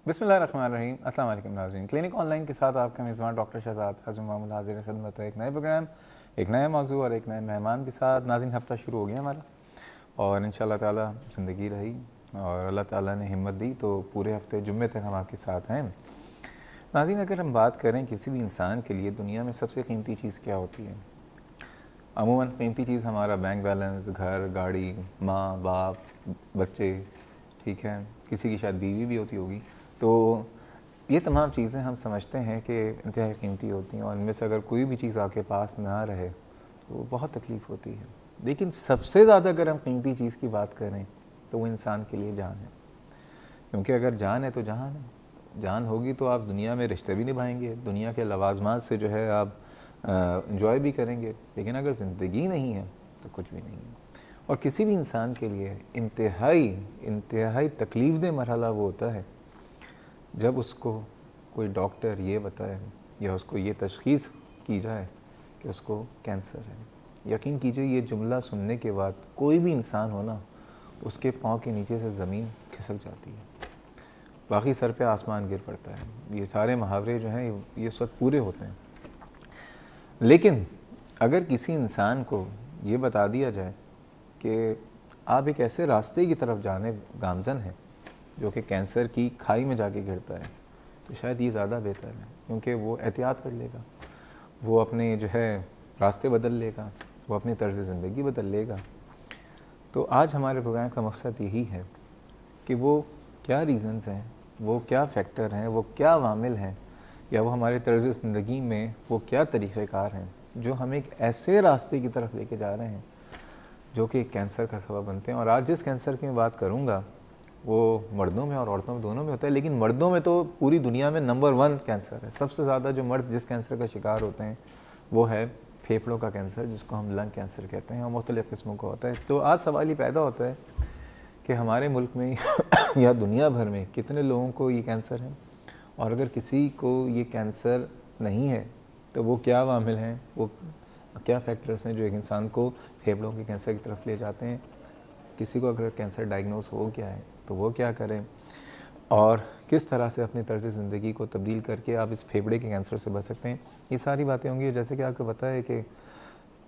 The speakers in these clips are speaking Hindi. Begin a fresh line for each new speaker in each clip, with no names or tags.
बिस्मिल्लाहिर्रहमानिर्रहीम। अस्सलाम वालेकुम नाज़रीन। क्लिनिक ऑनलाइन के साथ आपका मेज़बान डॉक्टर शहजाद हज़म मामूल हाज़िर खिदमत है। एक नए प्रोग्राम, एक नया मौजू और एक नए मेहमान के साथ। नाज़रीन, हफ़्ता शुरू हो गया हमारा और इंशाअल्लाह ताला ज़िंदगी रही और अल्लाह ताला ने हिम्मत दी तो पूरे हफ़्ते जुम्मे तक हम आपके साथ हैं। नाज़रीन, अगर हम बात करें किसी भी इंसान के लिए दुनिया में सबसे कीमती चीज़ क्या होती है? अमूमन कीमती चीज़ हमारा बैंक बैलेंस, घर, गाड़ी, माँ बाप, बच्चे, ठीक है, किसी की शायद बीवी भी होती होगी। तो ये तमाम चीज़ें हम समझते हैं कि इंतहाई कीमती होती हैं और इनमें से अगर कोई भी चीज़ आपके पास ना रहे तो बहुत तकलीफ़ होती है। लेकिन सबसे ज़्यादा अगर हम कीमती चीज़ की बात करें तो वो इंसान के लिए जान है, क्योंकि अगर जान है तो जहान है। जान होगी तो आप दुनिया में रिश्ते भी निभाएंगे, दुनिया के लवाजमात से जो है आप इंजॉय भी करेंगे। लेकिन अगर ज़िंदगी नहीं है तो कुछ भी नहीं है। और किसी भी इंसान के लिए इंतहाई तकलीफ़देह मरहला वो होता है जब उसको कोई डॉक्टर ये बताए या उसको ये तशख़ीस की जाए कि उसको कैंसर है। यकीन कीजिए, ये जुमला सुनने के बाद कोई भी इंसान हो ना, उसके पाँव के नीचे से ज़मीन खिसक जाती है, बाकी सर पे आसमान गिर पड़ता है। ये सारे मुहावरे जो हैं ये इस वक्त पूरे होते हैं। लेकिन अगर किसी इंसान को ये बता दिया जाए कि आप एक ऐसे रास्ते की तरफ जाने गामज़न हैं जो कि कैंसर की खाई में जाके गिरता है, तो शायद ये ज़्यादा बेहतर है, क्योंकि वो एहतियात कर लेगा, वो अपने जो है रास्ते बदल लेगा, वो अपनी तर्ज़ ज़िंदगी बदल लेगा। तो आज हमारे प्रोग्राम का मकसद यही है कि वो क्या रीज़न्स हैं, वो क्या फ़ैक्टर हैं, वो क्या वामिल हैं, या वो हमारे तर्ज़ ज़िंदगी में वो क्या तरीक़ेकार हैं जो हम एक ऐसे रास्ते की तरफ लेके जा रहे हैं जो कि कैंसर का सबब बनते हैं। और आज जिस कैंसर की मैं बात करूँगा वो मर्दों में और औरतों में दोनों में होता है, लेकिन मर्दों में तो पूरी दुनिया में नंबर 1 कैंसर है। सबसे ज़्यादा जो मर्द जिस कैंसर का शिकार होते हैं वो है फेफड़ों का कैंसर, जिसको हम लंग कैंसर कहते हैं, और मुख्तलिफ़ किस्मों का होता है। तो आज सवाल ये पैदा होता है कि हमारे मुल्क में या दुनिया भर में कितने लोगों को ये कैंसर है, और अगर किसी को ये कैंसर नहीं है तो वो क्या वामिल हैं, वो क्या फैक्टर्स हैं जो एक इंसान को फेफड़ों के कैंसर की तरफ ले जाते हैं। किसी को अगर कैंसर डायग्नोस हो गया है तो वो क्या करें, और किस तरह से अपनी तर्ज़ ज़िंदगी को तब्दील करके आप इस फेफड़े के कैंसर से बच सकते हैं। ये सारी बातें होंगी। जैसे कि आपको पता है कि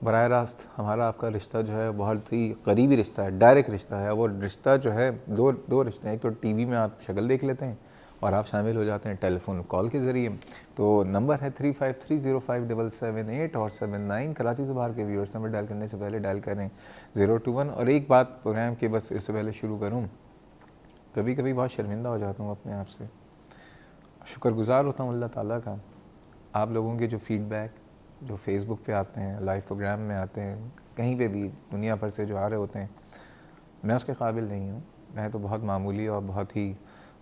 बराह रास्त हमारा आपका रिश्ता जो है बहुत ही करीबी रिश्ता है, डायरेक्ट रिश्ता है। वो रिश्ता जो है दो रिश्ते हैं। एक तो टीवी में आप शक्ल देख लेते हैं और आप शामिल हो जाते हैं टेलीफोन कॉल के ज़रिए। तो नंबर है 35305778 और 79। कराची से बाहर के व्यूअर्स नंबर डायल करने से पहले डायल करें 021। और एक बात प्रोग्राम के बस इससे पहले शुरू करूँ, कभी कभी बहुत शर्मिंदा हो जाता हूँ अपने आप से, शुक्रगुज़ार होता हूँ अल्लाह ताला का। आप लोगों के जो फ़ीडबैक जो फेसबुक पे आते हैं, लाइव प्रोग्राम में आते हैं, कहीं पे भी दुनिया भर से जो आ रहे होते हैं, मैं उसके काबिल नहीं हूँ। मैं तो बहुत मामूली और बहुत ही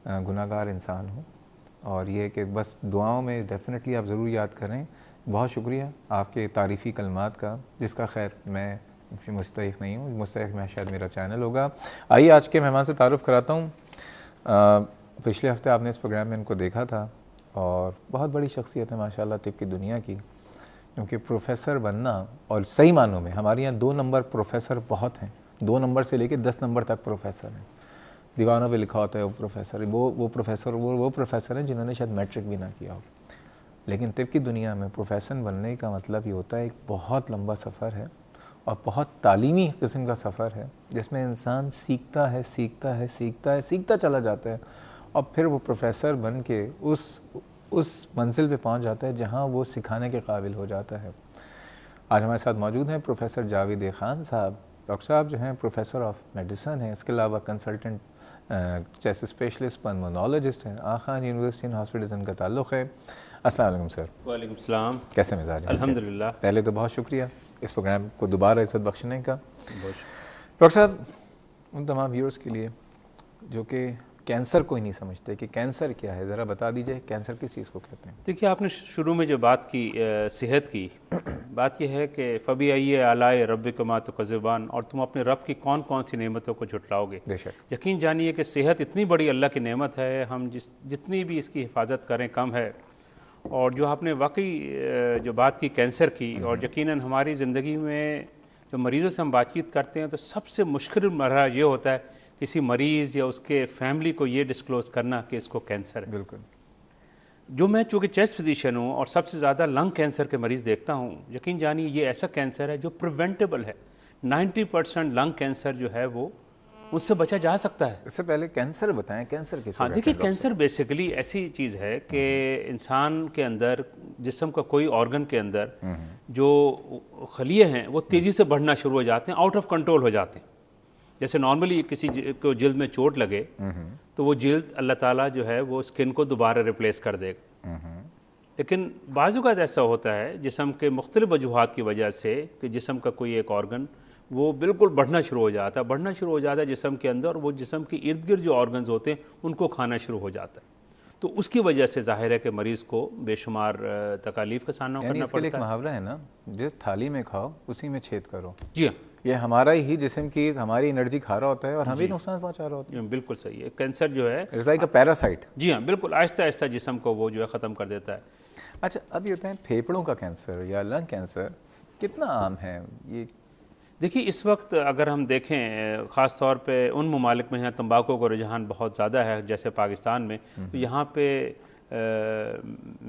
गुनाहगार इंसान हूँ। और ये कि बस दुआओं में डेफ़िनेटली आप ज़रूर याद करें। बहुत शुक्रिया आपके तारीफ़ी कलमात का, जिसका खैर मैं मुस्तहिक़ नहीं हूँ। मुस्तहिक़ मैं शायद मेरा चैनल होगा। आइए आज के मेहमान से तारुफ़ कराता हूँ। पिछले हफ़्ते आपने इस प्रोग्राम में इनको देखा था और बहुत बड़ी शख्सियत है माशाल्लाह तिब की दुनिया की, क्योंकि प्रोफेसर बनना, और सही मानों में हमारे यहाँ 2 नंबर प्रोफेसर बहुत हैं, 2 नंबर से लेकर 10 नंबर तक प्रोफेसर हैं। दीवानों पे लिखा होता है वो प्रोफेसर, वो प्रोफेसर हैं जिन्होंने शायद मैट्रिक भी ना किया हो। लेकिन तिब की दुनिया में प्रोफेसर बनने का मतलब ये होता है एक बहुत लंबा सफ़र है और बहुत तालीमी किस्म का सफ़र है, जिसमें इंसान सीखता चला जाता है और फिर वो प्रोफेसर बन के उस मंजिल पे पहुंच जाता है जहां वो सिखाने के काबिल हो जाता है। आज हमारे साथ मौजूद हैं प्रोफेसर जावेद खान साहब। डॉक्टर साहब जो हैं प्रोफेसर ऑफ मेडिसिन हैं, इसके अलावा कंसल्टेंट जैसे स्पेशलिस्ट पल्मोनोलॉजिस्ट हैं। आखान यूनिवर्सिटी एंड हॉस्पिटल इनका ताल्लुक़ है। अस्सलाम वालेकुम सर।
वालेकुम सलाम।
कैसे मिजाज हैं?
अल्हम्दुलिल्लाह।
पहले तो बहुत शुक्रिया इस प्रोग्राम को दोबारा इज़्ज़त बख्शने का। डॉक्टर साहब, उन तमाम व्यूअर्स के लिए जो कि कैंसर को ही नहीं समझते कि कैंसर क्या है, ज़रा बता दीजिए कैंसर किस चीज़ को कहते हैं?
देखिए, आपने शुरू में जो बात की सेहत की, बात यह है कि फ़बी आइए आलाए रब्बिकुमा तुकज़्ज़िबान, और तुम अपने रब की कौन कौन सी नेमतों को झुटलाओगे।
बेशक।
यकीन जानिए कि सेहत इतनी बड़ी अल्लाह की नेमत है, हम जितनी भी इसकी हिफाजत करें कम है। और जो आपने वाकई जो बात की कैंसर की, और यकीनन हमारी ज़िंदगी में जो मरीज़ों से हम बातचीत करते हैं तो सबसे मुश्किल मरहला ये होता है किसी मरीज़ या उसके फैमिली को ये डिस्क्लोज़ करना कि इसको कैंसर है।
बिल्कुल।
जो मैं चूँकि चेस्ट फिजिशियन हूँ और सबसे ज़्यादा लंग कैंसर के मरीज़ देखता हूँ, यकीन जानिए ये ऐसा कैंसर है जो प्रिवेंटेबल है। 90% लंग कैंसर जो है वो उससे बचा जा सकता है।
इससे पहले कैंसर बताएं, कैंसर किसे
हाँ,
कहते
देखिए
हैं डॉक्टर
कैंसर बेसिकली ऐसी चीज़ है कि इंसान के अंदर, जिस्म का कोई ऑर्गन के अंदर जो खलिए हैं वो तेज़ी से बढ़ना शुरू हो जाते हैं, आउट ऑफ कंट्रोल हो जाते हैं। जैसे नॉर्मली किसी को जिल्द में चोट लगे तो वो जिल्द अल्लाह ताला जो है वो स्किन को दोबारा रिप्लेस कर देगा। लेकिन बाज़ औक़ात ऐसा होता है जिस्म के मुख्तलिफ़ वजूहात की वजह से कि जिस्म का कोई एक ऑर्गन वो बिल्कुल बढ़ना शुरू हो जाता है जिस्म के अंदर, और वो जिस्म के इर्द गिर्द जो ऑर्गन्स होते हैं उनको खाना शुरू हो जाता है। तो उसकी वजह से जाहिर है कि मरीज़ को बेशुमार तकालीफ का सामना करना
इसके लिए एक
पड़ता है।
मुहावरा है ना, जिस थाली में खाओ उसी में छेद करो।
जी हाँ,
ये हमारा ही जिस्म की हमारी एनर्जी खा रहा होता है और हमें नुकसान पहुंचा रहा होता है।
बिल्कुल सही है। कैंसर जो है
इट्स लाइक अ पैरासाइट।
जी हाँ, बिल्कुल आहिस्ता आहिस्ता जिस्म को वो जो है ख़त्म कर देता है।
अच्छा, अब ये होते हैं फेफड़ों का कैंसर या लंग कैंसर कितना आम है ये?
देखिए इस वक्त अगर हम देखें ख़ास तौर पे उन ममालिक में यहाँ तंबाकू का रुझान बहुत ज़्यादा है जैसे पाकिस्तान में, तो यहाँ पे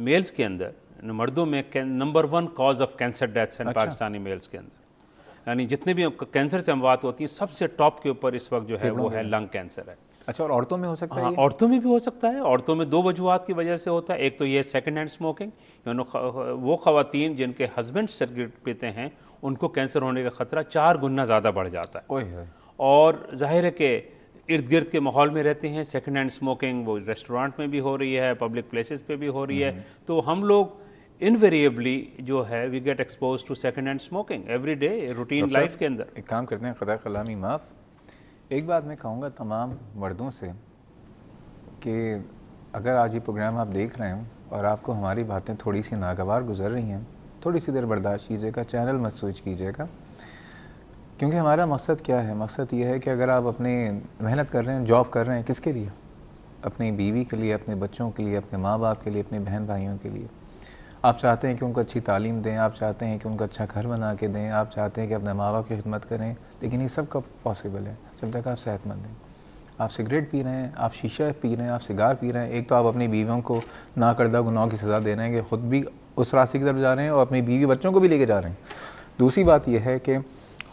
मेल्स के अंदर, मर्दों में number 1 cause of cancer deaths हैं पाकिस्तानी मेल्स के अंदर। यानी जितने भी कैंसर से अमवात होती हैं सबसे टॉप के ऊपर इस वक्त जो है वो है लंग कैंसर है।
अच्छा, और औरतों में हो सकता है?
हाँ, औरतों में भी हो सकता है। औरतों में 2 वजूहात की वजह से होता है। एक तो ये सेकंड हैंड स्मोकिंग, वो ख़वातीन जिनके हस्बैंड सिगरेट पीते हैं उनको कैंसर होने का ख़तरा 4 गुना ज़्यादा बढ़ जाता है।
ओए।
और जाहिर है कि इर्द गिर्द के माहौल में रहते हैं। सेकंड हैंड स्मोकिंग वो रेस्टोरेंट में भी हो रही है, पब्लिक प्लेसेस पे भी हो रही है, तो हम लोग इनवेरिएबली जो है we get expose to second hand smoking every day routine life के अंदर।
एक काम करते हैं, खुदा कलामी माफ़, एक बात मैं कहूँगा तमाम मर्दों से कि अगर आज ये प्रोग्राम आप देख रहे हैं और आपको हमारी बातें थोड़ी सी नागवार गुजर रही हैं, थोड़ी सी देर बर्दाश्त कीजिएगा, चैनल मत स्विच कीजिएगा, क्योंकि हमारा मकसद क्या है? मकसद ये है कि अगर आप अपनी मेहनत कर रहे हैं, जॉब कर रहे हैं, किसके लिए? अपनी बीवी के लिए, अपने बच्चों के लिए, अपने माँ बाप के लिए, अपने बहन भाइयों के लिए। आप चाहते हैं कि उनको अच्छी तालीम दें, आप चाहते हैं कि उनको अच्छा घर बना के दें, आप चाहते हैं कि अपने माँ बाप की खिदमत करें, लेकिन ये सब कब पॉसिबल है? जब तक आप सेहतमंद हैं। आप सिगरेट पी रहे हैं, आप शीशा पी रहे हैं, आप सिगार पी रहे हैं, एक तो आप अपनी बीवियों को नाकर्दा गुनाहों की सज़ा दे रहे हैं कि ख़ुद भी उस रास्ते की तरफ जा रहे हैं और अपनी बीवी बच्चों को भी लेके जा रहे हैं। दूसरी बात यह है कि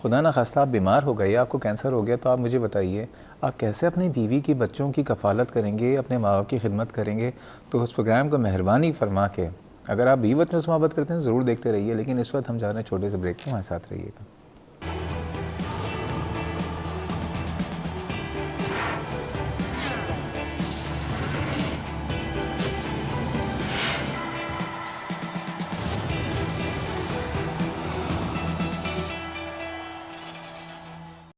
खुदा ना खास्ता आप बीमार हो गए, आपको कैंसर हो गया, तो आप मुझे बताइए आप कैसे अपनी बीवी की, बच्चों की कफ़ालत करेंगे, अपने माँ बाप की खिदमत करेंगे? तो उस प्रोग्राम को मेहरबानी फरमा के, अगर आप बीवी बच्चों से मोहब्बत करते हैं ज़रूर देखते रहिए, लेकिन इस वक्त हम जा रहे हैं छोटे से ब्रेक पे, हमारे साथ रहिएगा।